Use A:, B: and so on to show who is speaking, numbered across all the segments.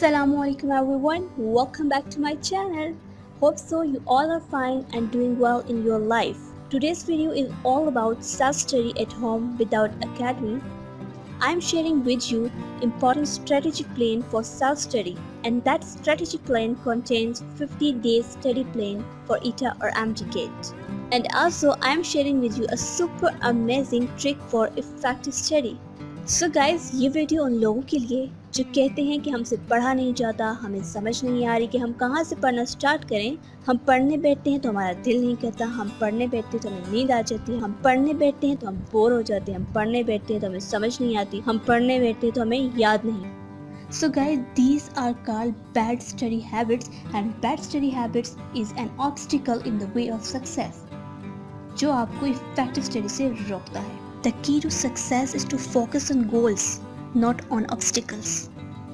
A: Assalamualaikum everyone, welcome back to my channel. Hope so you all are fine and doing well in your life. Today's video is all about self-study at home without academy. I'm sharing with you important strategic plan for self-study, and that strategic plan contains 50 days study plan for ETA or MTCAT. And also I'm sharing with you a super amazing trick for effective study. So guys ये video उन लोगों के लिए जो कहते हैं कि हमसे पढ़ा नहीं जाता, हमें समझ नहीं आ रही कि हम कहाँ से पढ़ना स्टार्ट करें। हम पढ़ने बैठते हैं तो हमारा दिल नहीं करता, हम पढ़ने बैठते हैं तो हमें नींद आ जाती है, हम पढ़ने बैठते हैं तो हम बोर हो जाते हैं, हम पढ़ने बैठते हैं तो हमें समझ नहीं आती, हम पढ़ने बैठते हैं तो हमें याद नहीं। So guys, these are called bad study habits, and bad study habits is an obstacle in the way of success, जो आपको इफेक्टिव स्टडी से रोकता है। The key to success is to focus on goals, not on obstacles.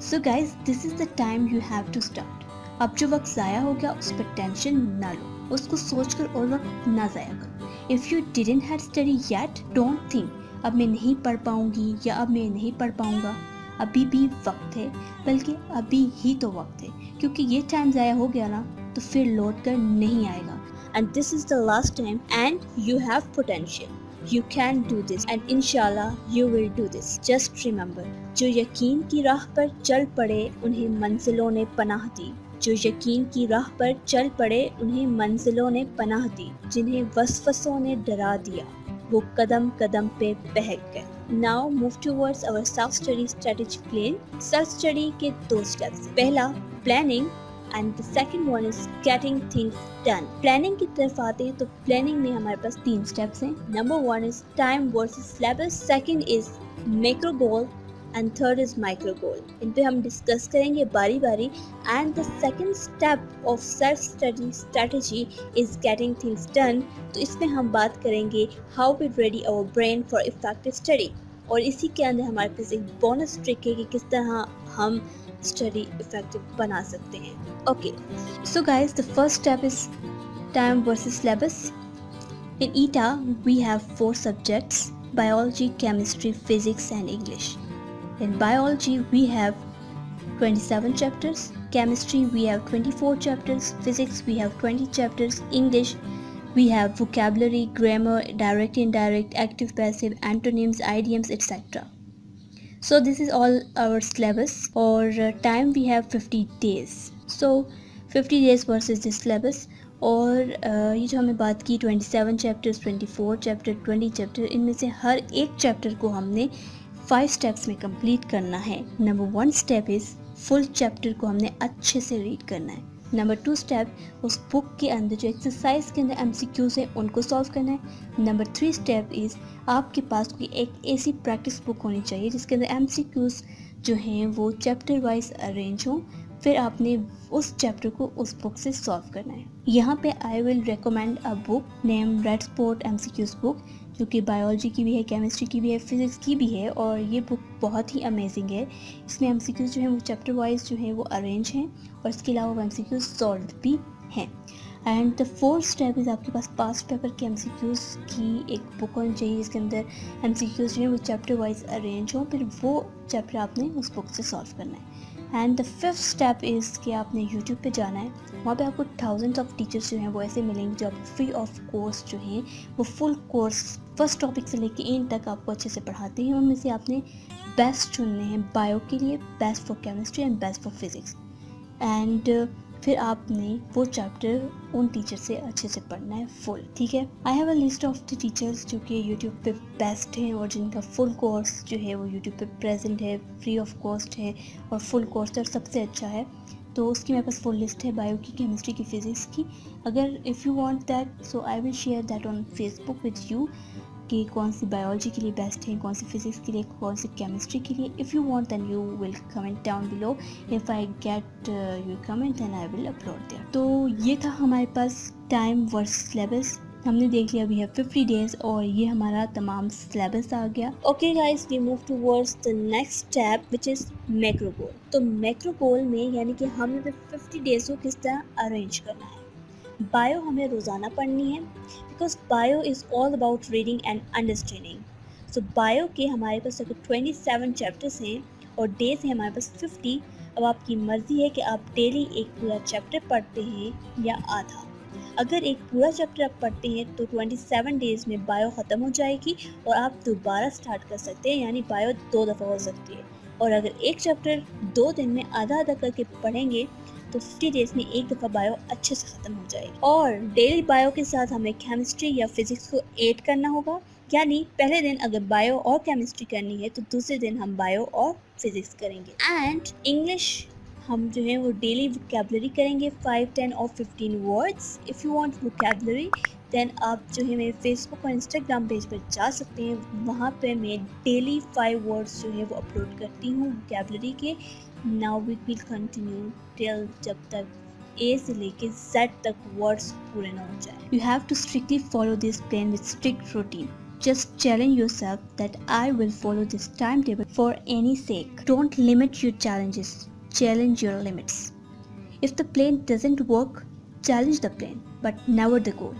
A: So guys, this is the time you have to start. अब जो वक्त ज़ाया हो गया उस पर टेंशन ना लो, उसको सोचकर और वक्त ना ज़ाया करो। If you didn't have study yet, don't think अब मैं नहीं पढ़ पाऊंगी या अब मैं नहीं पढ़ पाऊंगा। अभी भी वक्त है, बल्कि अभी ही तो वक्त है, क्योंकि ये टाइम ज़ाया हो गया ना तो फिर लौट कर नहीं आएगा। And this is the last time and you have potential. You can do this and inshallah you will do this. Just remember, जो यकीन की राह पर चल पड़े उन्हें मंजिलों ने पनाह दी। जो यकीन की राह पर चल पड़े उन्हें मंजिलों ने पनाह दी। जिन्हें वसवसों ने डरा दिया वो कदम कदम पे बहक गए। Now move towards our self-study strategy plan. Self-study के 2 steps। पहला planning and the second one is getting things done. Planning की तरफ आते हैं तो planning में हमारे पास 3 steps हैं। Number 1 is time versus syllabus, second is macro goal and third is micro goal. इन पे हम discuss करेंगे बारी बारी। And the second step of self study strategy is getting things done. तो इसमें हम बात करेंगे how we ready our brain for effective study, और इसी के अंदर हमारे पास एक बोनस ट्रिक है कि किस तरह हम स्टडी इफेक्टिव बना सकते हैं। Okay, so guys, the first step is time versus syllabus. In ETA we have 4 subjects: biology, chemistry, physics and English. In biology we have 27 chapters, chemistry we have 24 chapters, physics we have 20 chapters, English we have vocabulary, grammar, direct, indirect, active, passive, antonyms, idioms, etc. So this is all our syllabus, और time we have 50 days. So 50 days versus this syllabus. और ये जो हमने बात की 27 chapters, 24 chapter, 20 chapter, इनमें से हर एक चैप्टर को हमने 5 स्टेप्स में कंप्लीट करना है। Number 1 step is full chapter को हमने अच्छे से रीड करना है। नंबर 2 स्टेप, उस बुक के अंदर जो एक्सरसाइज के अंदर MCQs है उनको सॉल्व करना है। नंबर 3 स्टेप इज़ आपके पास कोई एक ऐसी प्रैक्टिस बुक होनी चाहिए जिसके अंदर MCQs जो हैं वो चैप्टर वाइज अरेंज हों, फिर आपने उस चैप्टर को उस बुक से सॉल्व करना है। यहाँ पे I will recommend a book name red spot MCQs book, जो कि बायोलॉजी की भी है, केमिस्ट्री की भी है, फिज़िक्स की भी है, और ये बुक बहुत ही अमेजिंग है। इसमें MCQs जो हैं वो चैप्टर वाइज जो हैं वो अरेंज हैं, और इसके अलावा MCQs सॉल्व भी हैं। And the 4th step is आपके पास पास्ट पेपर के MCQs की एक बुक होनी चाहिए जिसके अंदर MCQs जो हैं वो चैप्टर वाइज अरेंज हों, फिर वो चैप्टर आपने उस बुक से सॉल्व करना है। And the 5th step is कि आपने यूट्यूब पे जाना है, वहाँ पे आपको थाउजेंड्स ऑफ टीचर्स जो हैं वो ऐसे मिलेंगे जो आपको फ्री ऑफ कोर्स जो हैं वो फुल कोर्स फर्स्ट टॉपिक से लेके एंड तक आपको अच्छे से पढ़ाते हैं। उनमें से आपने बेस्ट चुनने हैं बायो के लिए, best for chemistry and best for physics. And फिर आपने वो चैप्टर उन टीचर से अच्छे से पढ़ना है फुल, ठीक है। I have a list of the teachers जो कि यूट्यूब पे बेस्ट हैं और जिनका फुल कोर्स जो है वो यूट्यूब पे प्रेजेंट है, फ्री ऑफ कॉस्ट है और फुल कोर्स और सबसे अच्छा है। तो उसकी मेरे पास फुल लिस्ट है बायो की, केमिस्ट्री की, फिज़िक्स की। अगर if you want that so I will share that on Facebook with you कि कौन सी बायोलॉजी के लिए बेस्ट है, कौन सी फिज़िक्स के लिए, कौन सी केमिस्ट्री के लिए। If you want then you will comment down below, if I get your comment then I will upload there. तो ये था हमारे पास टाइम वर्सेस सिलेबस। हमने देख लिया, वी हैव 50 डेज और ये हमारा तमाम सिलेबस आ गया। Okay guys, we move towards the next step which is macro goal. तो मैक्रो गोल में यानी कि हमें 50 डेज को किस तरह अरेंज करना है। बायो हमें रोज़ाना पढ़नी है, because bio is all about reading and understanding. So bio के हमारे पास अगर 27 चैप्टर्स हैं और डेज हैं हमारे पास 50, अब आपकी मर्जी है कि आप डेली एक पूरा चैप्टर पढ़ते हैं या आधा। अगर एक पूरा चैप्टर आप पढ़ते हैं तो 27 डेज में बायो ख़त्म हो जाएगी और आप दोबारा स्टार्ट कर सकते हैं, यानी बायो 2 दफ़ा हो सकती है। और अगर एक चैप्टर 2 दिन में आधा आधा करके पढ़ेंगे तो 50 डेज में एक दफ़ा बायो अच्छे से ख़त्म हो जाएगी। और डेली बायो के साथ हमें केमिस्ट्री या फिजिक्स को ऐड करना होगा, यानी पहले दिन अगर बायो और केमिस्ट्री करनी है तो दूसरे दिन हम बायो और फिजिक्स करेंगे। एंड इंग्लिश हम जो है वो डेली वोकेबलरी करेंगे 5, 10 और 15 words. If you want vocabulary then आप जो है मेरे फेसबुक और इंस्टाग्राम पेज पर जा सकते हैं, वहाँ पे मैं डेली 5 वर्ड्स जो है वो अपलोड करती हूँ वोकेबलरी के। Now we will continue till जब तक ए से लेके Z तक वर्ड्स पूरे ना हो जाए। You have to strictly follow this plan with strict routine. Just challenge yourself that I will follow this timetable for any sake. Don't limit your challenges. Challenge your limits. If the plan doesn't work, challenge the plan, but never the goal.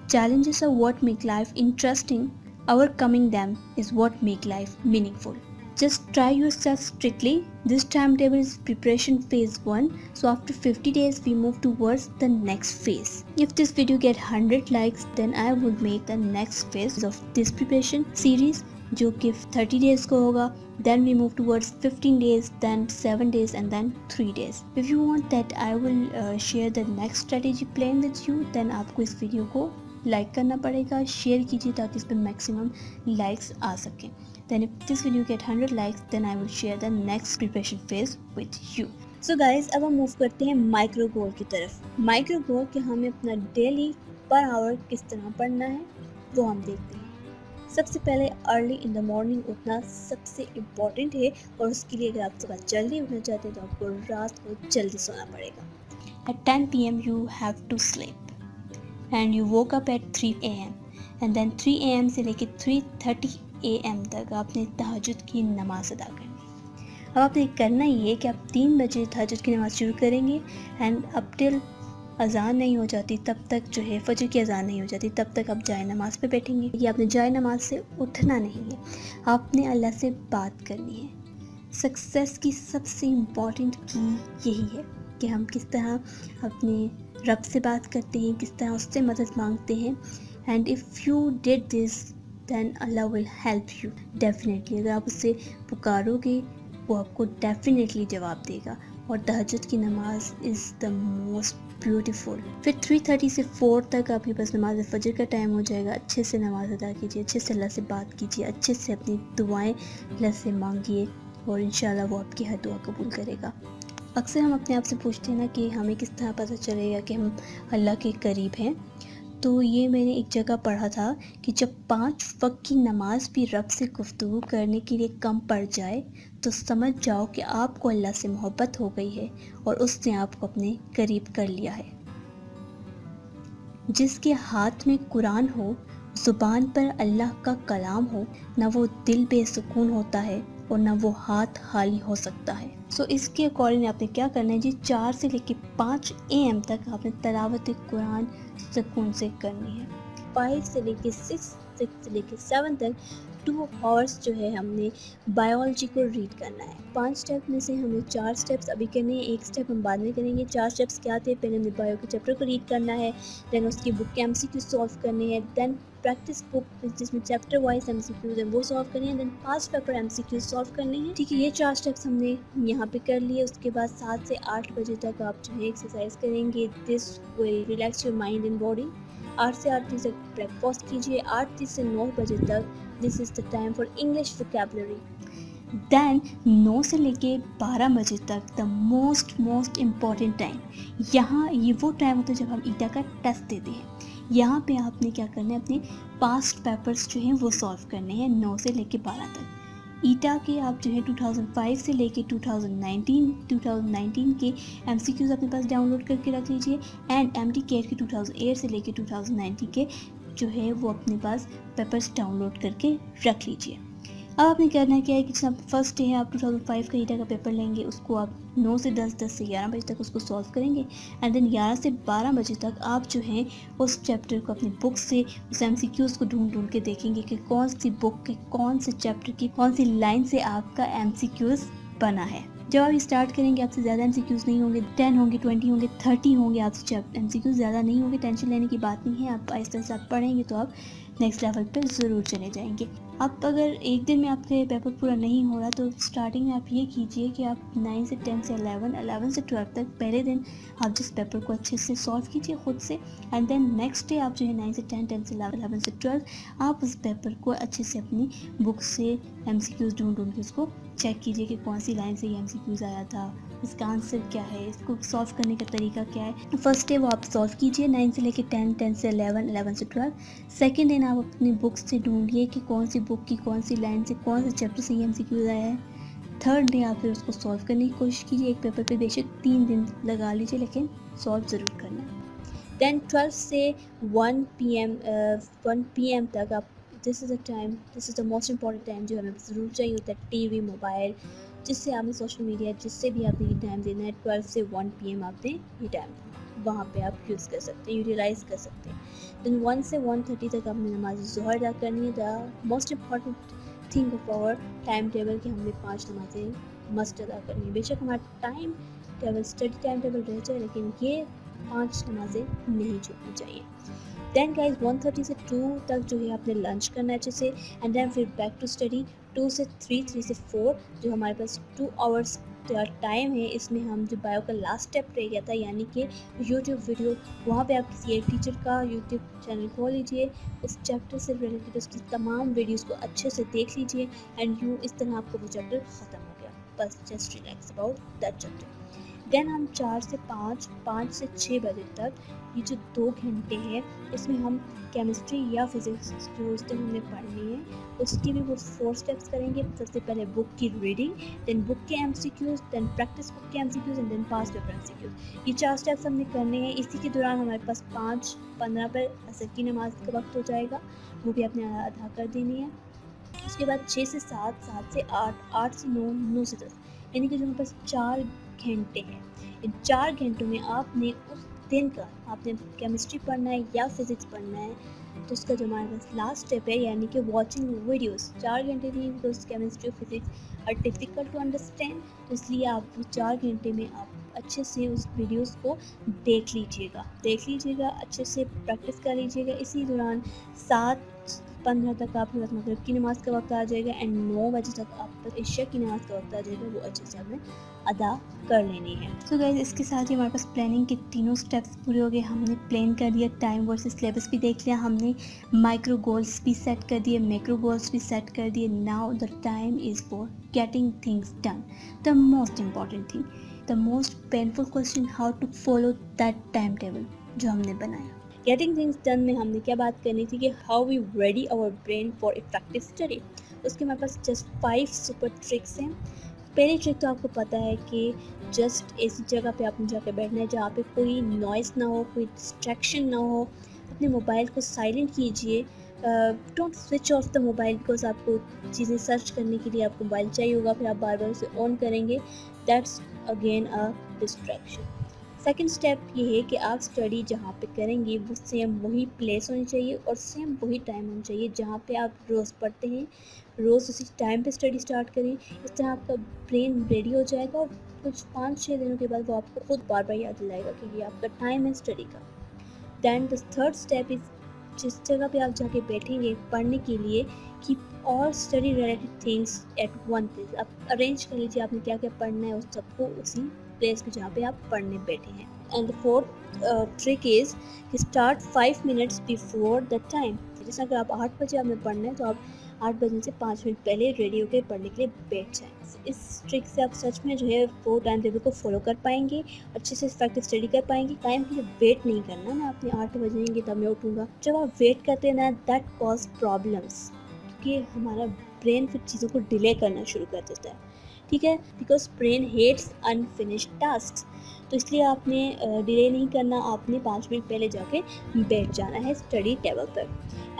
A: Challenges are what make life interesting. Overcoming them is what make life meaningful. Just try yourself strictly. This timetable is preparation phase 1. So after 50 days we move towards the next phase. If this video get 100 likes, then I would make the next phase of this preparation series, जो कि 30 days को होगा. Then we move towards 15 days, then 7 days and then 3 days. If you want that I will share the next strategy plan with you, then आपको इस video को like करना पड़ेगा, share कीजिए ताकि इस पर मैक्सिमम लाइक्स आ सकें. Then if this video get 100 likes, then I will share the next preparation phase with you. So guys, अब हम मूव करते हैं माइक्रो गोल की तरफ. माइक्रो गोल कि हमें अपना डेली पर आवर किस तरह पढ़ना है वो हम देखते हैं. सबसे पहले अर्ली इन द मॉर्निंग उठना सबसे इम्पॉर्टेंट है, और उसके लिए अगर आप सुबह जल्दी उठना चाहते हैं तो आपको रात को जल्दी सोना पड़ेगा. At 10 PM you have to sleep and you woke up at 3 AM and then 3 AM से लेके 3:30 AM तक आपने तहज्जुद की नमाज़ अदा करनी. अब आपने करना ये है कि आप 3 बजे तहज्जुद की नमाज़ शुरू करेंगे एंड अब टिल अज़ान नहीं हो जाती तब तक जो है फजर की अज़ान नहीं हो जाती तब तक आप जाए नमाज़ पे बैठेंगे. ये आपने जाए नमाज़ से उठना नहीं है, आपने अल्लाह से बात करनी है. सक्सेस की सबसे इम्पॉर्टेंट की यही है कि हम किस तरह अपने रब से बात करते हैं, किस तरह उससे मदद मांगते हैं. And if you did this then Allah will help you definitely. अगर आप उससे पुकारोगे वो आपको डेफिनेटली जवाब देगा. और तहज्जुद की नमाज इज़ द मोस्ट ब्यूटीफुल. फिर 3:30 से 4 तक आपके पास नमाज फजर का टाइम हो जाएगा. अच्छे से नमाज अदा कीजिए, अच्छे से अल्लाह से बात कीजिए, अच्छे से अपनी दुआएं अल्लाह से मांगिए और इंशाल्लाह वो आपकी हर दुआ कबूल करेगा. अक्सर हम अपने आप से पूछते हैं ना कि हमें किस तरह पता चलेगा कि हम अल्लाह के करीब हैं. तो ये मैंने एक जगह पढ़ा था कि जब 5 वक्त की नमाज भी रब से गुफ्तगू करने के लिए कम पड़ जाए तो समझ जाओ कि आपको अल्लाह से मोहब्बत हो गई है और उसने आपको अपने करीब कर लिया है. जिसके हाथ में कुरान हो, ज़ुबान पर अल्लाह का कलाम हो, ना वो दिल बेसुकून होता है और ना वो हाथ खाली हो सकता है. सो इसके अकॉर्डिंग आपने क्या करना है जी, 4 से लेकर 5 AM तक आपने तलावत कुरान सुकून से करनी है. 5 से लेकर 6 से लेकर 7 तक 2 आवर्स जो है हमने बायोलॉजी को रीड करना है. 5 स्टेप में से हमें 4 स्टेप्स अभी करने हैं, 1 स्टेप हम बाद में करेंगे. 4 स्टेप्स क्या थे? पहले हमें बायो के चैप्टर को रीड करना है, देन उसकी बुक के MCQ सॉल्व करने हैं, देन प्रैक्टिस बुक जिसमें चैप्टर वाइज MCQs हैं वो सॉल्व करनी है, then past paper MCQs solve करने हैं. ठीक है, ये 4 स्टेप्स हमने यहाँ पे कर लिए. उसके बाद 7 से 8 बजे तक आप जो है एक्सरसाइज करेंगे. This will relax your mind and body. 8 से 8:30 तक ब्रेकफास्ट कीजिए. 8:30 से 9 बजे तक this is the time for English vocabulary. Then 9 से लेके 12 बजे तक द मोस्ट इम्पॉर्टेंट टाइम. यहाँ ये वो टाइम होता है जब हम ईटा का टेस्ट देते हैं. यहाँ पे आपने क्या करना है, अपने पास्ट पेपर्स जो हैं वो सॉल्व करने हैं 9 से लेके 12 तक. ईटा के आप जो है 2005 से लेके 2019 के MCQs अपने पास डाउनलोड करके रख लीजिए. एंड MTCAT के 2008 से लेके 2019 के जो है वो अपने पास पेपर्स डाउनलोड करके रख लीजिए. अब आपने करना क्या है कि जैसे फर्स्ट डे है, आप 2005 का ईटा का पेपर लेंगे, उसको आप 9 से 10, 10 से 11 बजे तक उसको सॉल्व करेंगे. एंड देन 11 से 12 बजे तक आप जो है उस चैप्टर को अपनी बुक से उस MCQs को ढूंढ के देखेंगे कि कौन सी बुक के कौन से चैप्टर की कौन सी लाइन से आपका MCQs बना है. जब आप स्टार्ट करेंगे आपसे ज़्यादा एमसीक्यूज़ नहीं होंगे, 10 होंगे, 20 होंगे, 30 होंगे आपसे, जब एमसीक्यूज़ ज़्यादा नहीं होंगे, टेंशन लेने की बात नहीं है। आप आहिस्ता आहिस्ता पढ़ेंगे तो आप नेक्स्ट लेवल पे ज़रूर चले जाएंगे। अब अगर एक दिन में आपके पेपर पूरा नहीं हो रहा तो स्टार्टिंग में आप ये कीजिए कि आप 9 से 10 से 11 से 12 तक पहले दिन आप जिस पेपर को अच्छे से सॉल्व कीजिए खुद से, एंड देन नेक्स्ट डे आप जो है 9 से 10, 10 से 11 से 12 आप उस पेपर को अच्छे से अपनी बुक से एमसीक्यूज़ ढूंढ के उसको चेक कीजिए कि कौन सी लाइन से ये एमसीक्यूज़ आया था, इसका आंसर क्या है, इसको सॉल्व करने का तरीका क्या है। फर्स्ट डे वो आप सॉल्व कीजिए 9 से लेकर 10, 10 से 11, 11 से 12। सेकेंड दिन आप अपनी बुक से ढूंढिए कि कौन सी बुक की कौन सी लाइन से कौन से चैप्टर से ये एमसीक्यूज़ आया है। थर्ड डे आप फिर उसको सॉल्व करने की कोशिश कीजिए। एक पेपर पे बेशक 3 दिन लगा लीजिए लेकिन सॉल्व ज़रूर करना है। देन 12 से 1 PM तक आप this is the most important time जो हमें ज़रूर चाहिए होता है। टीवी, मोबाइल, जिससे आपने सोशल मीडिया, जिससे भी आपने ये टाइम देना है, 12 से 1 PM आपने ये टाइम वहाँ पे आप यूज़ कर सकते हैं, यूटिलाइज़ कर सकते हैं। देन 1 से 1:30 तक आपने नमाज ज़ोहर अदा करनी है। The most important thing of our time table कि हमने 5 नमाज़ें मस्ट अदा करनी है। बेशक हमारा time table study time table रह जाए लेकिन ये 5 नमाज़ें नहीं छूटनी चाहिए। देन गाइज 1:30 से 2 तक जो है आपने लंच करना है अच्छे से, एंड देन फिर बैक टू स्टडी 2 से 3, 3 से 4 जो हमारे पास 2 आवर्स टाइम है। इसमें हम जो बायो का लास्ट स्टेप रह गया था यानी कि यूट्यूब वीडियो, वहाँ पे आप किसी एक टीचर का यूट्यूब चैनल खोल लीजिए, उस चैप्टर से रिलेटेड उसकी तमाम वीडियोस को अच्छे से देख लीजिए, एंड यू इस तरह आपको वो चैप्टर ख़त्म हो गया। बस just relax about that chapter. Then हम 4 से 5, 5 से 6 बजे तक ये जो 2 घंटे हैं इसमें हम केमिस्ट्री या फिज़िक्स जो उस दिन हमने पढ़नी है उसकी भी वो 4 स्टेप्स करेंगे। सबसे पहले बुक की रीडिंग, देन बुक के एमसीक्यूज़, देन प्रैक्टिस बुक के MCQs, and then past paper MCQs. ये 4 स्टेप्स हमने करने हैं। इसी के दौरान हमारे पास 5:15 पर असर की नमाज का वक्त हो जाएगा, वो भी आपने अदा कर देनी है। उसके बाद 6 से 7, 7 से 8, 8 से 9, 9 से 10, यानी कि जो हमारे पास 4 घंटे हैं। इन 4 घंटों में आपने उस दिन का आपने केमिस्ट्री पढ़ना है या फिज़िक्स पढ़ना है, तो उसका जो हमारे पास लास्ट स्टेप है यानी कि वॉचिंग वीडियोस। 4 घंटे नहीं, बिकॉज केमिस्ट्री और physics are difficult to understand, तो इसलिए आप वो 4 घंटे में आप अच्छे से उस वीडियोस को देख लीजिएगा, अच्छे से प्रैक्टिस कर लीजिएगा। इसी दौरान 7:15 तक आपके पास मगरिब की नमाज़ का वक्त आ जाएगा, एंड 9 बजे तक आप इशा की नमाज़ का वक्त आ जाएगा, वो अच्छे से आपने अदा कर लेनी है। सो गाइस, इसके साथ ही हमारे पास प्लानिंग के तीनों स्टेप्स पूरे हो गए। हमने प्लान कर दिया, टाइम वर्सेस सिलेबस भी देख लिया, हमने माइक्रो गोल्स भी सेट कर दिए, मैक्रो गोल्स भी सेट कर दिए। Now the time is for getting things done. The most important thing, the most painful question, how to follow that time table जो हमने बनाया। गेटिंग थिंग्स डन में हमने क्या बात करनी थी कि how we ready our brain for effective study. उसके हमारे पास जस्ट 5 सुपर ट्रिक्स हैं। पहली ट्रिक तो आपको पता है कि जस्ट ऐसी जगह पे आपने जाकर बैठना है जहाँ पे कोई नॉइज़ ना हो, कोई डिस्ट्रैक्शन ना हो। अपने मोबाइल को साइलेंट कीजिए, don't switch off the mobile, because आपको चीज़ें सर्च करने के लिए आपको मोबाइल चाहिए होगा, फिर आप बार बार उसे ऑन करेंगे, that's again a distraction. Second step ये है कि आप स्टडी जहाँ पे करेंगे वो सेम वही प्लेस होनी चाहिए और सेम वही टाइम होना चाहिए जहाँ पे आप रोज़ पढ़ते हैं। रोज़ उसी टाइम पे स्टडी स्टार्ट करें, इस तरह आपका ब्रेन रेडी हो जाएगा और कुछ 5-6 दिनों के बाद वो आपको खुद बार बार याद दिलाएगा कि ये आपका टाइम है स्टडी का। Then the third step is, जिस जगह पे आप जाके बैठेंगे पढ़ने के लिए, keep all study related things at one place. आप अरेंज कर लीजिए आपने क्या क्या पढ़ना है उस सबको उसी प्लेस पे जहाँ पे आप पढ़ने बैठे हैं। And the fourth trick is कि start 5 minutes before the time. जैसे अगर आप 8 बजे आपने पढ़ना है तो आप 8 बजने से 5 मिनट पहले रेडी होकर पढ़ने के लिए बैठ जाएँ। इस ट्रिक से आप सच में जो है वो टाइम टेबल को फॉलो कर पाएंगे, अच्छे से इफेक्टिव स्टडी कर पाएंगे। टाइम के लिए वेट नहीं करना ना, आपने 8 बजेंगे तब मैं उठूँगा। जब आप वेट करते हैं ना, दैट कॉज प्रॉब्लम्स, क्योंकि हमारा ब्रेन फिर चीज़ों को डिले करना शुरू कर देता है, ठीक है, because brain hates unfinished task. तो इसलिए आपने डिले नहीं करना, आपने 5 मिनट पहले जाके बैठ जाना है स्टडी टेबल पर।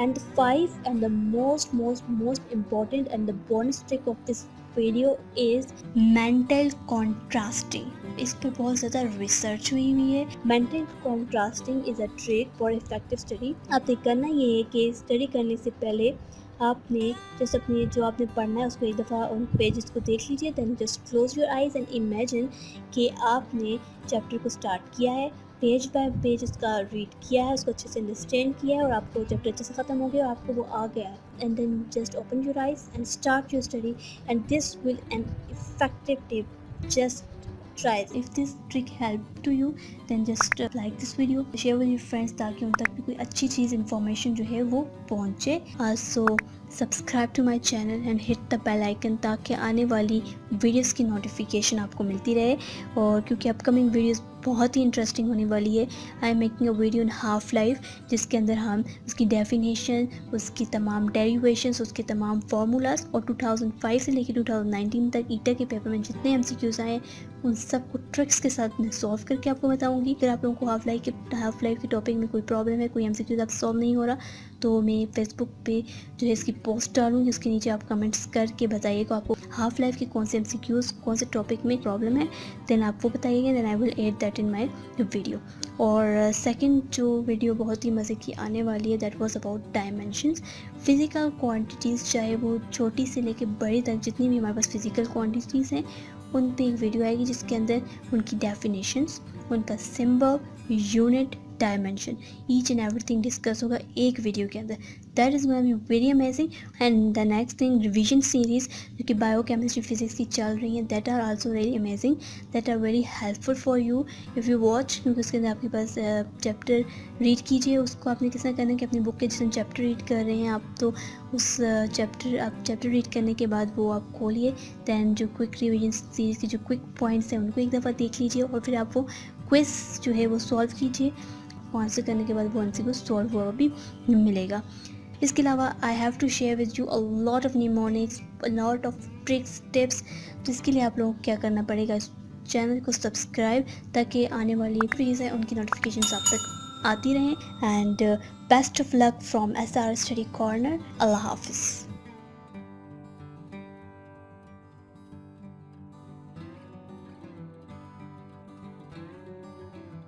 A: And 5 and the most important and the bonus trick of this video is mental contrasting. इस पर बहुत ज़्यादा रिसर्च हुई है। Mental contrasting is a trick for effective study. आपने करना ये है कि स्टडी करने से पहले आपने जस्ट अपने जो आपने पढ़ना है उसको एक दफ़ा उन पेजेस को देख लीजिए, then just close your eyes and imagine कि आपने चैप्टर को स्टार्ट किया है, पेज बाय पेज उसका रीड किया है, उसको अच्छे से अंडरस्टैंड किया है और आपको चैप्टर अच्छे से ख़त्म हो गया और आपको वो आ गया है, and then just open your eyes and start your study and this will an effective tip. Just try it. If this trick helped to you, then just like this video, share with your friends ताकि उन तक भी कोई अच्छी चीज़ information जो है वो पहुँचे. So subscribe to my channel and hit the bell icon ताकि आने वाली वीडियोस की नोटिफिकेशन आपको मिलती रहे. और क्योंकि अपकमिंग वीडियोस बहुत ही इंटरेस्टिंग होने वाली है, I am making a video in half life जिसके अंदर हम उसकी डेफिनेशन, उसकी तमाम डेरिवेशंस, उसके तमाम फार्मूलाज और 2005 से लेकर 2019 तक ईटा के पेपर में जितने एमसीक्यूज आए उन सब को ट्रिक्स के साथ मैं सॉल्व करके आपको बताऊंगी. अगर आप लोगों को हाफ लाइफ के टॉपिक में कोई प्रॉब्लम है, कोई एमसीक्यूज आप सॉल्व नहीं हो रहा, तो मैं फेसबुक पे जो है इसकी पोस्ट डालूंगी, उसके नीचे आप कमेंट्स करके बताइएगा आपको हाफ लाइफ के कौन से एमसीक्यूज कौन से टॉपिक में प्रॉब्लम है, देन आप वो बताइएगा, then I will add that in my video. और सेकंड जो वीडियो बहुत ही मज़े की आने वाली है, that was about dimensions. Physical quantities चाहे वो छोटी से लेकर बड़ी तक जितनी भी हमारे पास फिज़िकल क्वांटिटीज़ हैं उन पे एक वीडियो आएगी जिसके अंदर उनकी डेफिनेशंस, उनका symbol, unit, dimension, each and everything discuss होगा एक वीडियो के अंदर. That is going to be very amazing. And the next thing, revision series जो कि बायो केमिस्ट्री फिजिक्स की चल रही हैं, that are also very amazing, that are very helpful for you if you watch. क्योंकि उसके अंदर आपके पास चैप्टर रीड कीजिए, उसको आपने किस तरह करना है कि अपनी बुक के जिस चैप्टर रीड कर रहे हैं आप, तो उस चैप्टर रीड करने के बाद वो आप खोलिए, दैन जो क्विक रिवीजन सीरीज़ के जो क्विक पॉइंट्स हैं उनको एक दफ़ा देख लीजिए और फिर आप वो क्विज जो है वो सॉल्व कीजिए. आंसर करने के बाद वो आंसर को सॉल्व हुआ भी मिलेगा. इसके अलावा I have to share with you a lot of mnemonics, a lot of tricks, tips. तो इसके लिए आप लोगों को क्या करना पड़ेगा, इस चैनल को सब्सक्राइब ताकि आने वाली वीडियोज़ हैं उनकी नोटिफिकेशंस आप तक आती रहें. And best of luck from SR study corner. अल्लाह हाफिज़.